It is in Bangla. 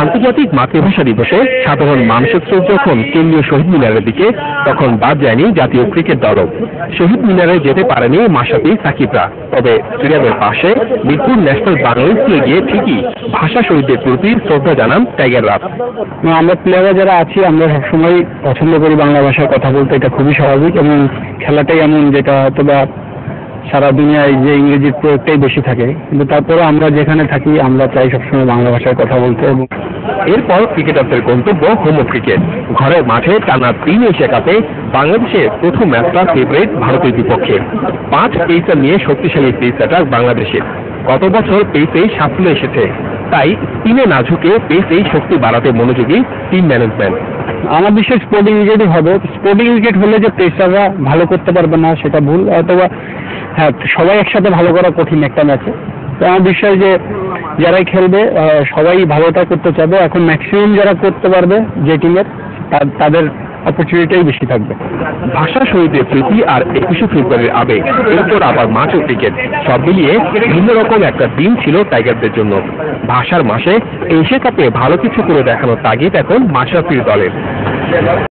আন্তর্জাতিক মাতৃভাষা দিবসে সাধারণ মানুষের চোখ যখন কেন্দ্রীয় শহীদ মিনারের দিকে, তখন বাদ যায়নি জাতীয় ক্রিকেট দলও। শহীদ মিনারে যেতে পারেনি মাশরাফি সাকিবরা, তবে স্টেডিয়ামের পাশে মিরপুর ন্যাশনাল বাংলা স্কুলে গিয়ে ঠিকই ভাষা শহীদদের প্রতি শ্রদ্ধা জানান টাইগাররা। আমরা প্লেয়াররা যারা আছি আমরা সবসময় পছন্দ করি বাংলা ভাষায় কথা বলতে, এটা খুবই স্বাভাবিক এবং খেলাটাই এমন যেটা হয়তোবা সারা দুনিয়ায় যে ইংরেজির প্রয়োগটাই বেশি থাকে, কিন্তু তারপরে আমরা যেখানে থাকি আমরা চাই সবসময় বাংলা ভাষায় কথা বলতে। এবং এরপর ক্রিকেটারদের গন্তব্য হোম ক্রিকেট। ঘরের মাঠে টানা 3 এশিয়া কাপে বাংলাদেশের প্রথম ম্যাচটা ফেভারিট ভারতের বিপক্ষে। 5 পেসার নিয়ে শক্তিশালী পেস অ্যাটাক বাংলাদেশের। গত বছর পেসেই সাফল্য এসেছে, তাই স্পিনে না ঝুঁকে পেসেই শক্তি বাড়াতে মনোযোগী টিম ম্যানেজমেন্ট। আমার বিশ্বাস স্পোর্টিং উইকেটই হবে। স্পোর্টিং উইকেট হলে যে পেসাররা ভালো করতে পারবে না সেটা ভুল, অথবা হ্যাঁ সবাই একসাথে ভালো করা কঠিন একটা ম্যাচে। তো আমার বিশ্বাস যে যারাই খেলবে সবাই ভালোটা করতে চাবে। এখন ম্যাক্সিমাম যারা করতে পারবে যে টিমের তাদের অপরচুনিটিটাই বেশি থাকবে। ভাষা শহীদের স্মৃতি আর 21শে ফেব্রুয়ারির আবেগ, এরপর আবার মাঠ ও ক্রিকেট, সব মিলিয়ে ভিন্ন রকম একটা দিন ছিল টাইগারদের জন্য। ভাষার মাসে এশিয়া কাপে ভালো কিছু করে দেখানোর তাগিদ এখন মাশরাফির দলের।